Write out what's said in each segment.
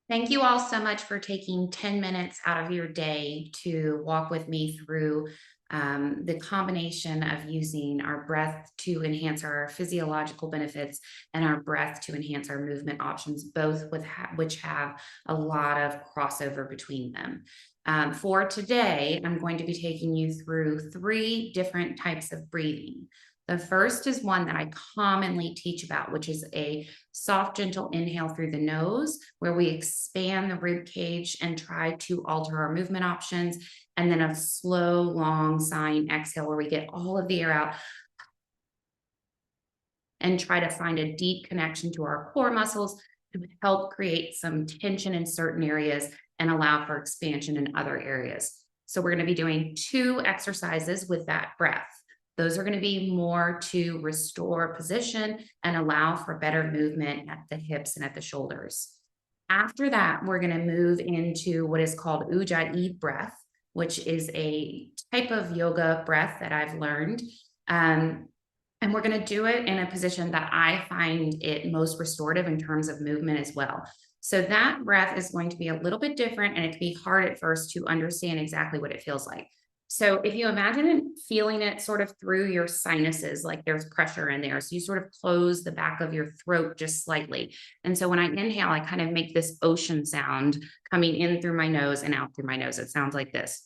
Thank you all so much for taking 10 minutes out of your day to walk with me through the combination of using our breath to enhance our physiological benefits and our breath to enhance our movement options, both which have a lot of crossover between them. For today, I'm going to be taking you through three different types of breathing. The first is one that I commonly teach about, which is a soft, gentle inhale through the nose, where we expand the rib cage and try to alter our movement options. And then a slow, long sighing exhale, where we get all of the air out and try to find a deep connection to our core muscles to help create some tension in certain areas and allow for expansion in other areas. So, we're going to be doing two exercises with that breath. Those are going to be more to restore position and allow for better movement at the hips and at the shoulders. After that, we're going to move into what is called Ujjayi breath, which is a type of yoga breath that I've learned. And we're going to do it in a position that I find it most restorative in terms of movement as well. So that breath is going to be a little bit different, and it can be hard at first to understand exactly what it feels like. So if you imagine it, feeling it sort of through your sinuses, like there's pressure in there. So you sort of close the back of your throat just slightly. And so when I inhale, I kind of make this ocean sound coming in through my nose and out through my nose. It sounds like this.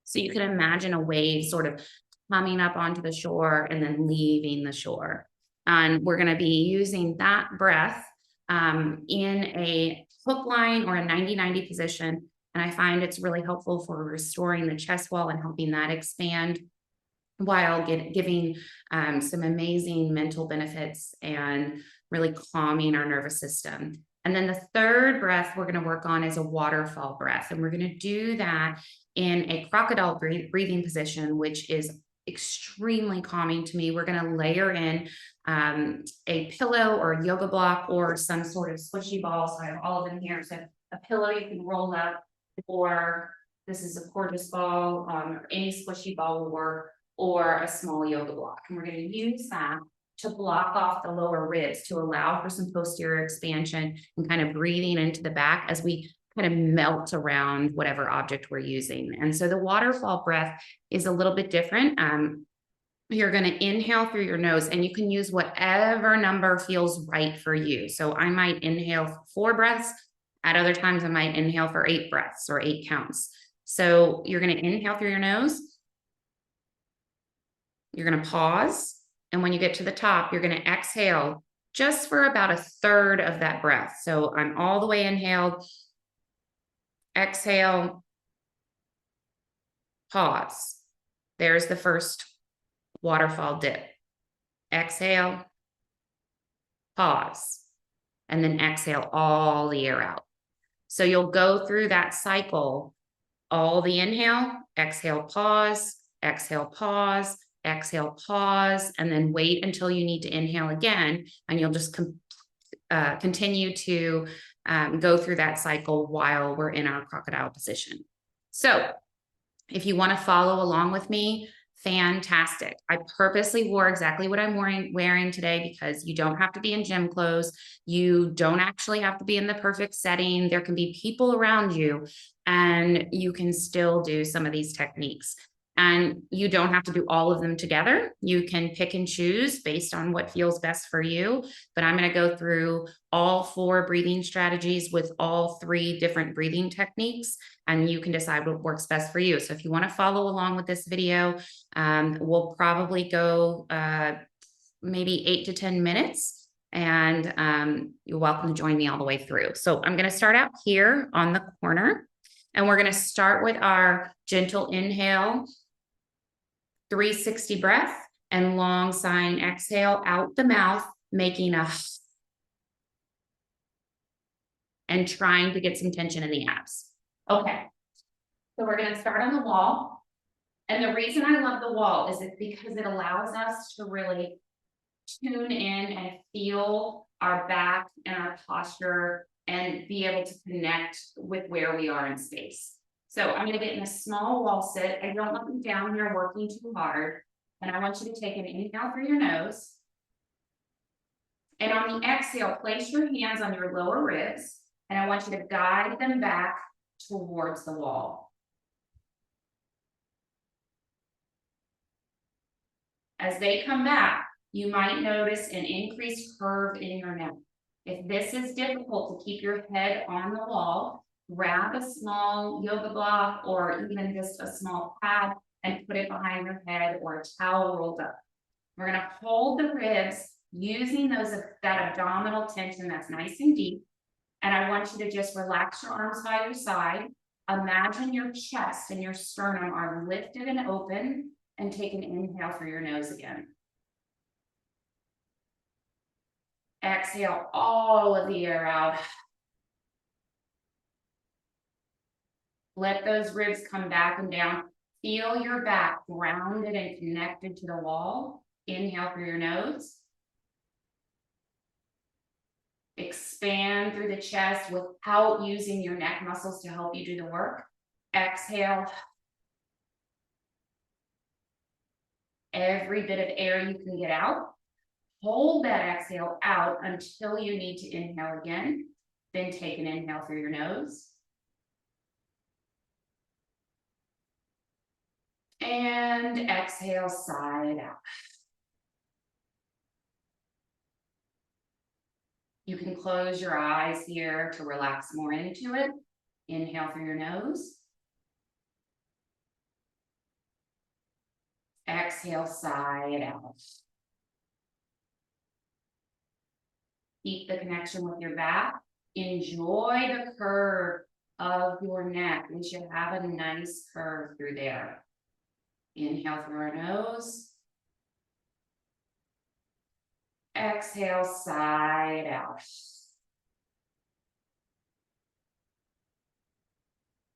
So you can imagine a wave sort of coming up onto the shore and then leaving the shore. And we're going to be using that breath in a hook line or a 90-90 position. And I find it's really helpful for restoring the chest wall and helping that expand while giving some amazing mental benefits and really calming our nervous system. And then the third breath we're going to work on is a waterfall breath. And we're going to do that in a crocodile breathing position, which is extremely calming to me. We're going to layer in a pillow or a yoga block or some sort of squishy ball. So I have all of them here. So a pillow you can roll up, or this is a cordless ball, or any squishy ball will work, or a small yoga block. And we're going to use that to block off the lower ribs to allow for some posterior expansion and kind of breathing into the back as we kind of melt around whatever object we're using. And so the waterfall breath is a little bit different. You're going to inhale through your nose, and you can use whatever number feels right for you. So I might inhale for 4 breaths. At other times, I might inhale for 8 breaths or 8 counts. So you're going to inhale through your nose. You're going to pause. And when you get to the top, you're going to exhale just for about a third of that breath. So I'm all the way inhaled, exhale, pause. There's the first waterfall dip. Exhale, pause, and then exhale all the air out. So you'll go through that cycle, all the inhale, exhale, pause, exhale, pause, exhale, pause, and then wait until you need to inhale again. And you'll just continue to go through that cycle while we're in our crocodile position. So if you want to follow along with me, fantastic. I purposely wore exactly what I'm wearing today because you don't have to be in gym clothes. You don't actually have to be in the perfect setting. There can be people around you, and you can still do some of these techniques. And you don't have to do all of them together. You can pick and choose based on what feels best for you. But I'm going to go through all 4 breathing strategies with all 3 different breathing techniques, and you can decide what works best for you. So if you want to follow along with this video, we'll probably go maybe 8 to 10 minutes, and you're welcome to join me all the way through. So I'm going to start out here on the corner, and we're going to start with our gentle inhale, 360 breath, and long sighing exhale out the mouth, making a and trying to get some tension in the abs. Okay, so we're going to start on the wall. And the reason I love the wall is because it allows us to really tune in and feel our back and our posture and be able to connect with where we are in space. So I'm going to get in a small wall sit. I don't want you down here working too hard. And I want you to take an inhale through your nose. And on the exhale, place your hands on your lower ribs. And I want you to guide them back towards the wall. As they come back, you might notice an increased curve in your neck. If this is difficult to keep your head on the wall, grab a small yoga block or even just a small pad and put it behind your head or a towel rolled up. We're going to hold the ribs using that abdominal tension that's nice and deep. And I want you to just relax your arms by your side. Imagine your chest and your sternum are lifted and open, and take an inhale through your nose again. Exhale all of the air out. Let those ribs come back and down. Feel your back grounded and connected to the wall. Inhale through your nose. Expand through the chest without using your neck muscles to help you do the work. Exhale. Every bit of air you can get out. Hold that exhale out until you need to inhale again. Then take an inhale through your nose. And exhale, side out. You can close your eyes here to relax more into it. Inhale through your nose. Exhale, side out. Keep the connection with your back. Enjoy the curve of your neck. We should have a nice curve through there. Inhale through our nose. Exhale, side out.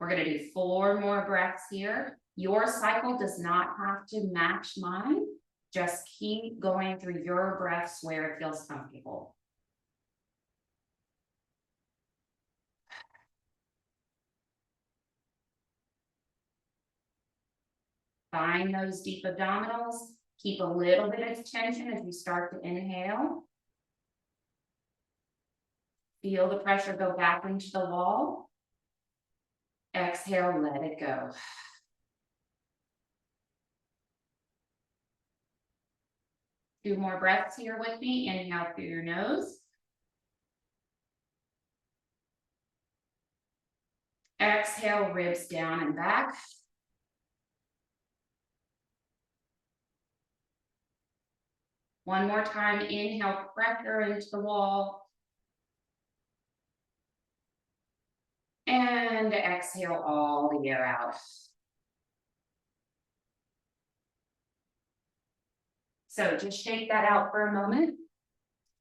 We're going to do 4 more breaths here. Your cycle does not have to match mine. Just keep going through your breaths where it feels comfortable. Find those deep abdominals. Keep a little bit of tension as you start to inhale. Feel the pressure go back into the wall. Exhale, let it go. Two more breaths here with me. Inhale through your nose. Exhale, ribs down and back. One more time, inhale, pressure into the wall. And exhale all the air out. So just shake that out for a moment.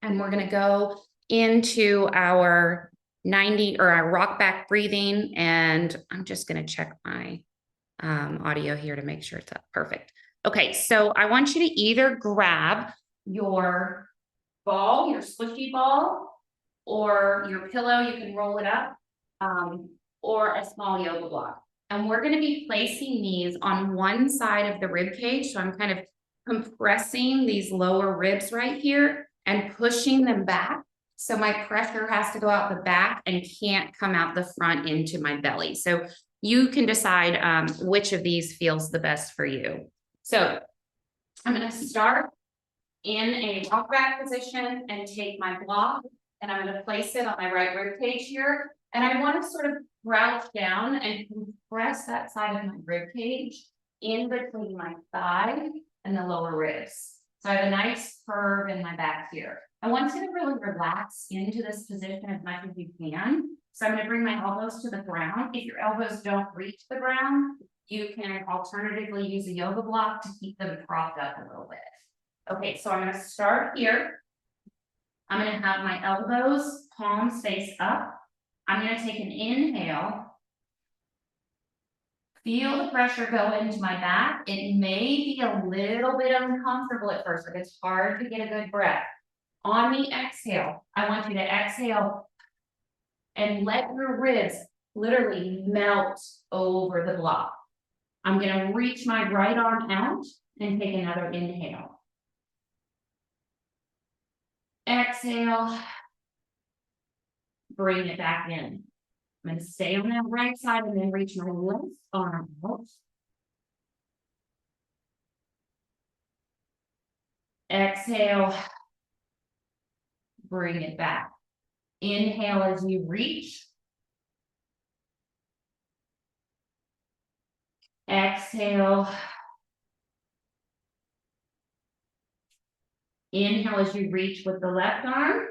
And we're going to go into our 90 or our rock back breathing. And I'm just going to check my audio here to make sure it's up. Perfect. Okay, so I want you to either grab your ball, your squishy ball, or your pillow, you can roll it up, or a small yoga block. And we're going to be placing these on one side of the rib cage. So I'm kind of compressing these lower ribs right here and pushing them back. So my pressure has to go out the back and can't come out the front into my belly. So you can decide which of these feels the best for you. So I'm going to start in a rock back position and take my block, and I'm going to place it on my right rib cage here. And I want to sort of crouch down and compress that side of my rib cage in between my thigh and the lower ribs. So I have a nice curve in my back here. I want you to really relax into this position as much as you can. So I'm going to bring my elbows to the ground. If your elbows don't reach the ground, you can alternatively use a yoga block to keep them propped up a little bit. Okay, so I'm going to start here. I'm going to have my elbows, palms face up. I'm going to take an inhale. Feel the pressure go into my back. It may be a little bit uncomfortable at first, but it's hard to get a good breath. On the exhale, I want you to exhale and let your ribs literally melt over the block. I'm gonna reach my right arm out and take another inhale. Exhale, bring it back in. I'm gonna stay on that right side and then reach my left arm out. Exhale, bring it back. Inhale as you reach. Exhale. Inhale as you reach with the left arm.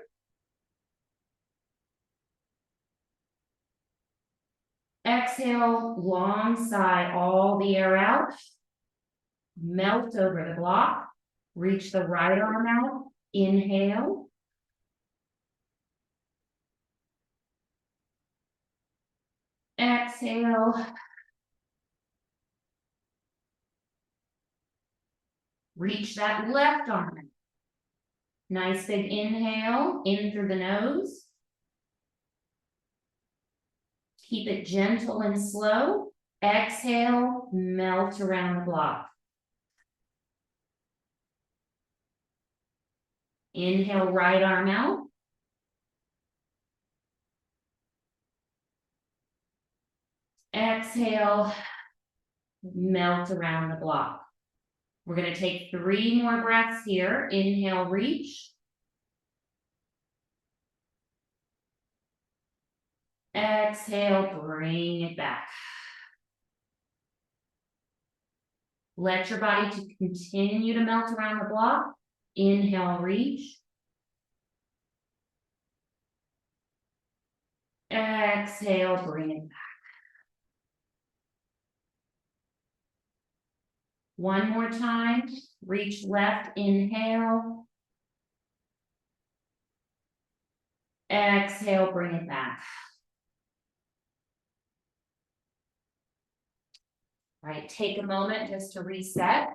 Exhale, long sigh, all the air out. Melt over the block. Reach the right arm out. Inhale. Exhale. Reach that left arm. Nice big inhale in through the nose. Keep it gentle and slow. Exhale, melt around the block. Inhale, right arm out. Exhale, melt around the block. We're going to take 3 more breaths here. Inhale, reach. Exhale, bring it back. Let your body to continue to melt around the block. Inhale, reach. Exhale, bring it back. One more time. Reach left, inhale. Exhale, bring it back. All right, take a moment just to reset.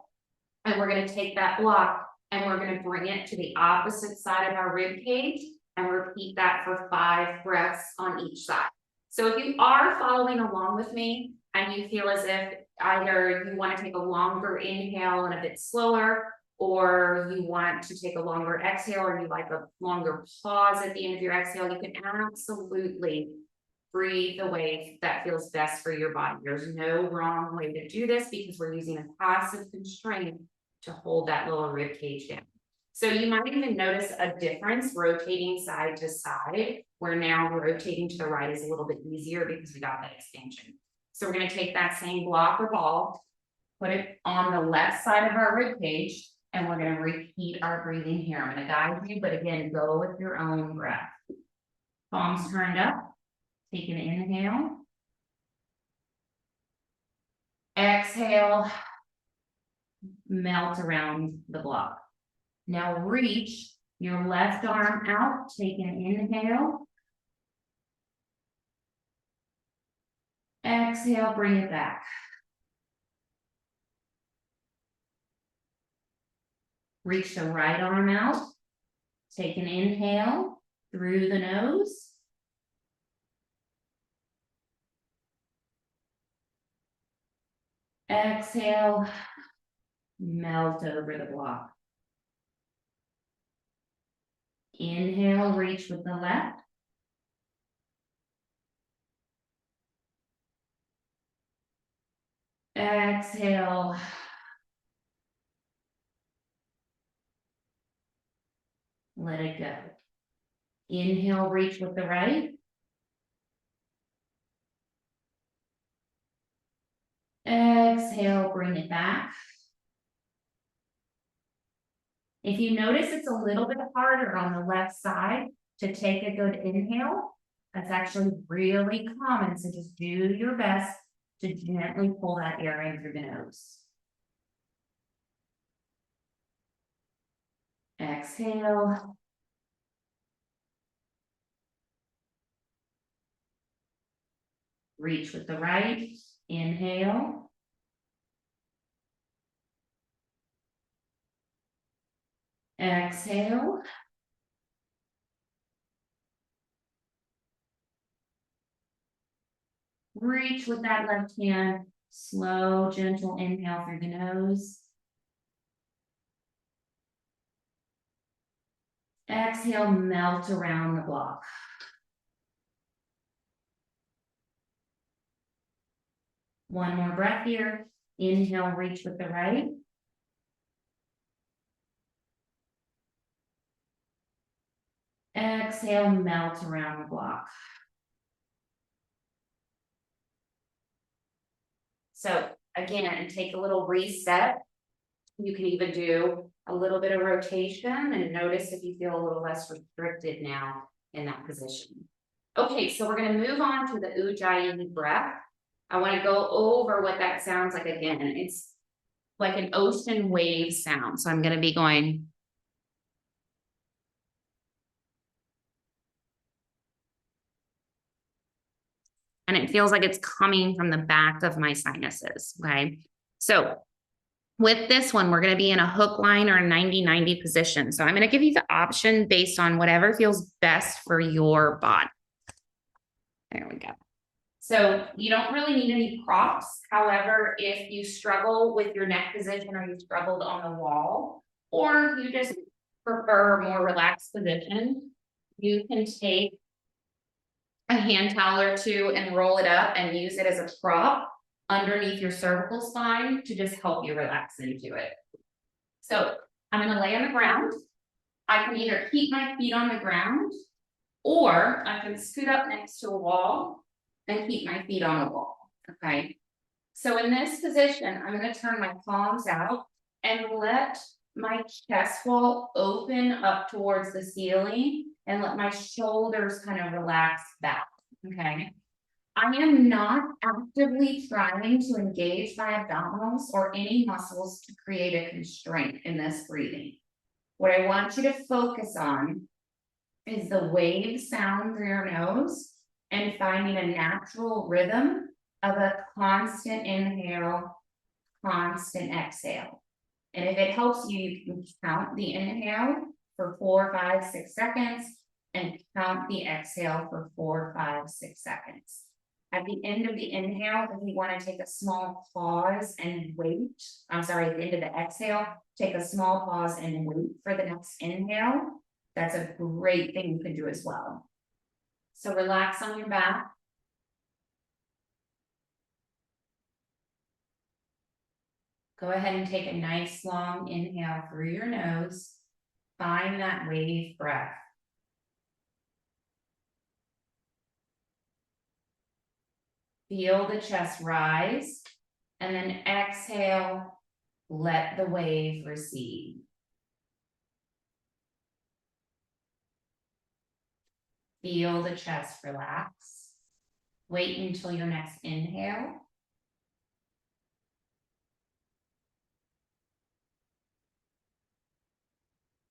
And we're going to take that block and we're going to bring it to the opposite side of our rib cage and repeat that for 5 breaths on each side. So if you are following along with me and you feel as if either you want to take a longer inhale and a bit slower, or you want to take a longer exhale, or you like a longer pause at the end of your exhale, you can absolutely breathe the way that feels best for your body. There's no wrong way to do this because we're using a passive constraint to hold that lower rib cage down. So you might even notice a difference rotating side to side, where now rotating to the right is a little bit easier because we got that expansion. So we're going to take that same block or ball, put it on the left side of our rib cage, and we're going to repeat our breathing here. I'm going to guide you, but again, go with your own breath. Palms turned up. Take an inhale. Exhale. Melt around the block. Now reach your left arm out. Take an inhale. Exhale, bring it back. Reach the right arm out. Take an inhale through the nose. Exhale, melt over the block. Inhale, reach with the left. Exhale. Let it go. Inhale, reach with the right. Exhale, bring it back. If you notice it's a little bit harder on the left side to take a good inhale, that's actually really common. So just do your best to gently pull that air in through the nose. Exhale. Reach with the right. Inhale. Exhale. Reach with that left hand. Slow, gentle inhale through the nose. Exhale, melt around the block. One more breath here. Inhale, reach with the right. Exhale, melt around the block. So again, take a little reset. You can even do a little bit of rotation and notice if you feel a little less restricted now in that position. Okay, so we're going to move on to the Ujjayi breath. I want to go over what that sounds like again. It's like an ocean wave sound. So I'm going to be going. And it feels like it's coming from the back of my sinuses, okay? So with this one, we're going to be in a hook line or a 90-90 position. So I'm going to give you the option based on whatever feels best for your body. There we go. So you don't really need any props. However, if you struggle with your neck position or you struggled on the wall, or you just prefer a more relaxed position, you can take a hand towel or two and roll it up and use it as a prop underneath your cervical spine to just help you relax into it. So I'm going to lay on the ground. I can either keep my feet on the ground or I can scoot up next to a wall and keep my feet on a wall. Okay. So in this position, I'm going to turn my palms out and let my chest wall open up towards the ceiling and let my shoulders kind of relax back. Okay. I am not actively trying to engage my abdominals or any muscles to create a constraint in this breathing. What I want you to focus on is the wave sound through your nose and finding a natural rhythm of a constant inhale, constant exhale. And if it helps you, you can count the inhale for 4, 5, 6 seconds and count the exhale for 4, 5, 6 seconds. At the end of the inhale, if you want to take a small pause and wait, at the end of the exhale, take a small pause and wait for the next inhale. That's a great thing you can do as well. So relax on your back. Go ahead and take a nice long inhale through your nose. Find that wave breath. Feel the chest rise, and then exhale, let the wave recede. Feel the chest relax. Wait until your next inhale.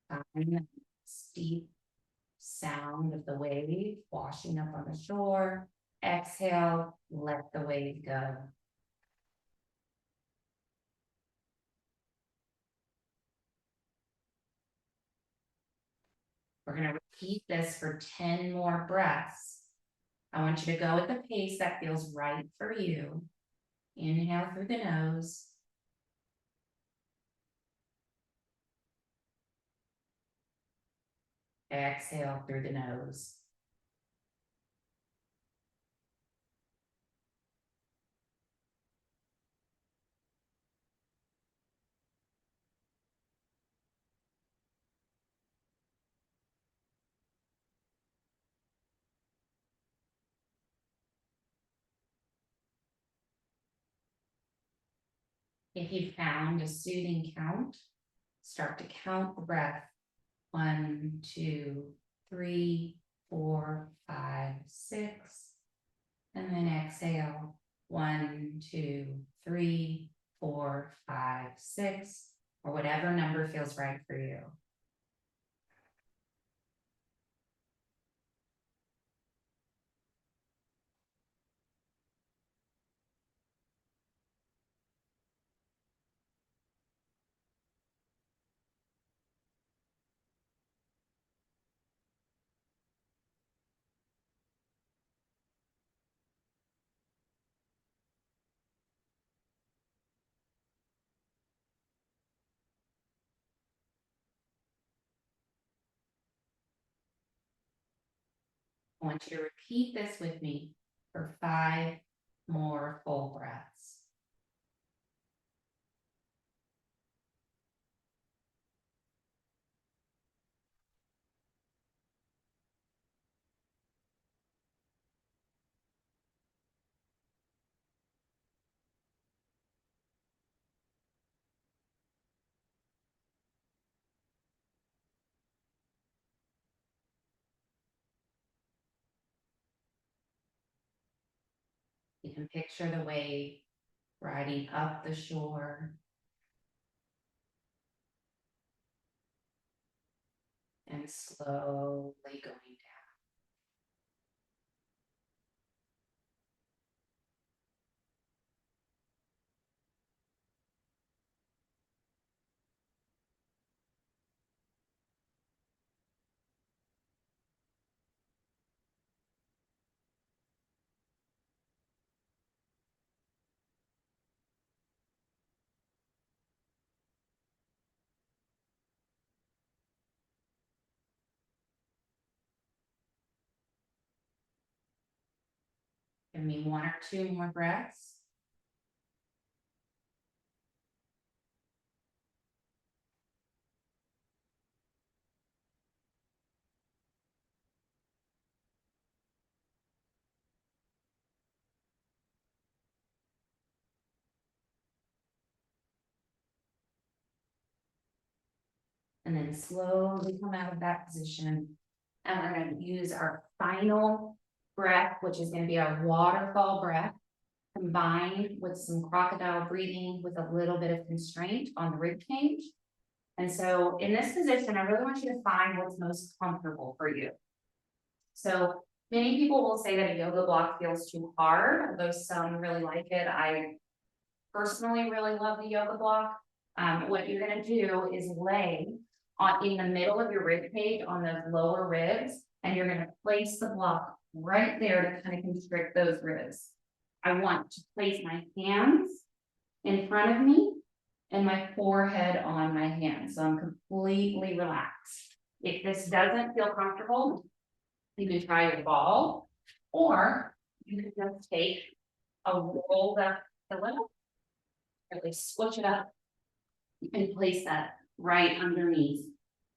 Find the steep sound of the wave washing up on the shore. Exhale, let the wave go. We're going to repeat this for 10 more breaths. I want you to go at the pace that feels right for you. Inhale through the nose. Exhale through the nose. If you found a soothing count, start to count the breath. 1, 2, 3, 4, 5, 6. And then exhale. 1, 2, 3, 4, 5, 6, or whatever number feels right for you. I want you to repeat this with me for 5 more full breaths. You can picture the wave riding up the shore and slowly going down. Give me 1 or 2 more breaths. And then slowly come out of that position. And we're going to use our final breath, which is going to be our waterfall breath, combined with some crocodile breathing with a little bit of constraint on the rib cage. And so in this position, I really want you to find what's most comfortable for you. So many people will say that a yoga block feels too hard, although some really like it. I personally really love the yoga block. What you're going to do is lay in the middle of your rib cage on those lower ribs, and you're going to place the block right there to kind of constrict those ribs. I want to place my hands in front of me and my forehead on my hands, so I'm completely relaxed. If this doesn't feel comfortable, you can try your ball, or you can just take a rolled up pillow, really squish it up, and place that right underneath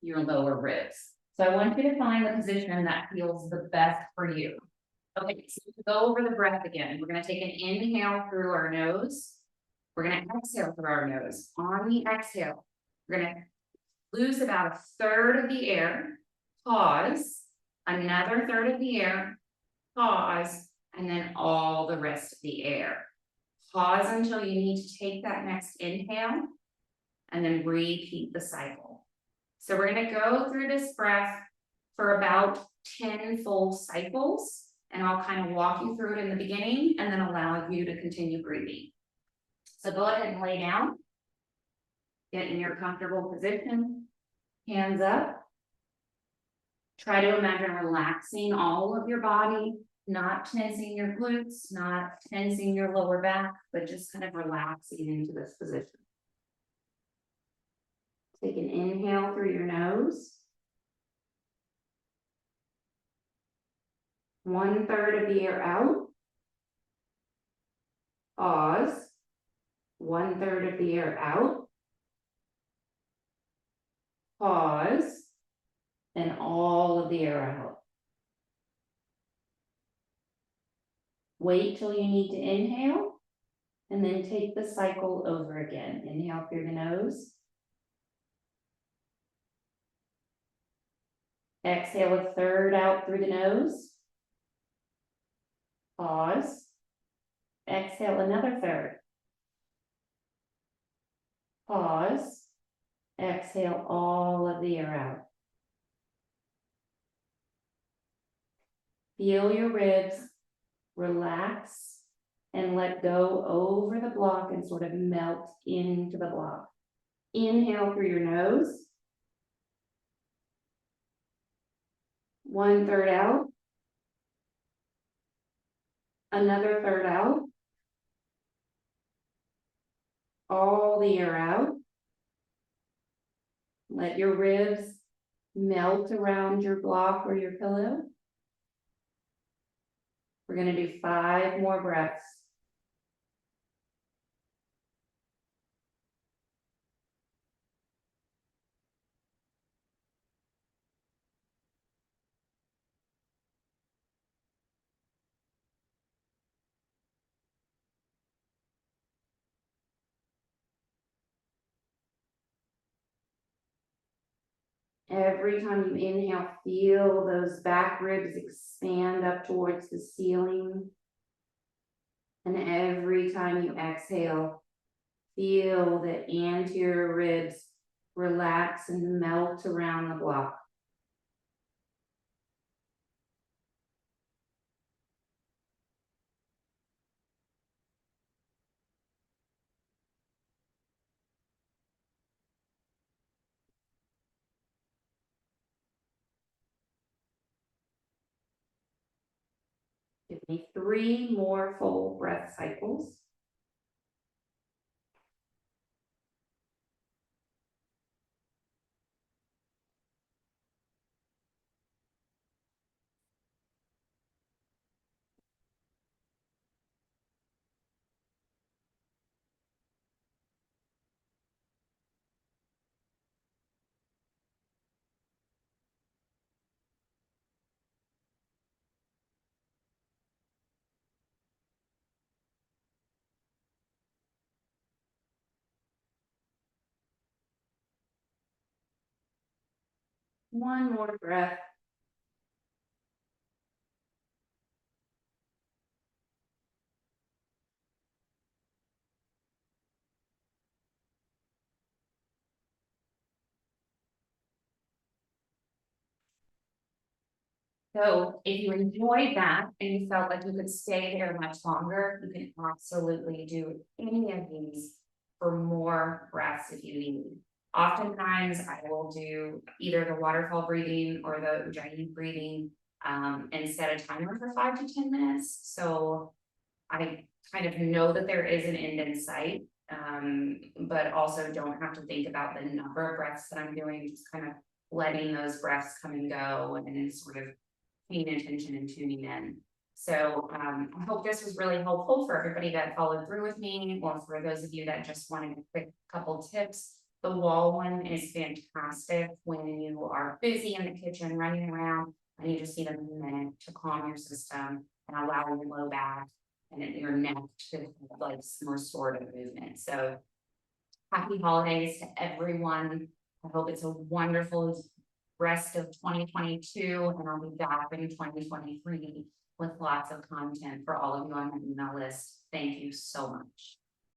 your lower ribs. So I want you to find the position that feels the best for you. Okay, so to go over the breath again, we're going to take an inhale through our nose. We're going to exhale through our nose. On the exhale, we're going to lose about 1/3 of the air, pause, another 1/3 of the air, pause, and then all the rest of the air. Pause until you need to take that next inhale, and then repeat the cycle. So we're going to go through this breath for about 10 full cycles, and I'll kind of walk you through it in the beginning and then allow you to continue breathing. So go ahead and lay down. Get in your comfortable position, hands up. Try to imagine relaxing all of your body, not tensing your glutes, not tensing your lower back, but just kind of relaxing into this position. Take an inhale through your nose. 1/3 of the air out. Pause. 1/3 of the air out. Pause. And all of the air out. Wait till you need to inhale, and then take the cycle over again. Inhale through the nose. Exhale 1/3 out through the nose. Pause. Exhale another 1/3. Pause. Exhale all of the air out. Feel your ribs relax and let go over the block and sort of melt into the block. Inhale through your nose. 1/3 out. Another 1/3 out. All the air out. Let your ribs melt around your block or your pillow. We're gonna do 5 more breaths. Every time you inhale, feel those back ribs expand up towards the ceiling. And every time you exhale, feel the anterior ribs relax and melt around the block. Give me 3 more full breath cycles. One more breath. So if you enjoyed that and you felt like you could stay there much longer, you can absolutely do any of these for more breaths if you need. Oftentimes I will do either the waterfall breathing or the Ujjayi breathing and set a timer for 5 to 10 minutes. So I kind of know that there is an end in sight, but also don't have to think about the number of breaths that I'm doing, just kind of letting those breaths come and go and then sort of paying attention and tuning in. So I hope this was really helpful for everybody that followed through with me, or for those of you that just wanted a quick couple tips. The wall one is fantastic when you are busy in the kitchen running around and you just need a minute to calm your system and allow your low back and your neck to have like some restorative movement. So happy holidays to everyone. I hope it's a wonderful rest of 2022, and I'll be back in 2023 with lots of content for all of you on my email list. Thank you so much.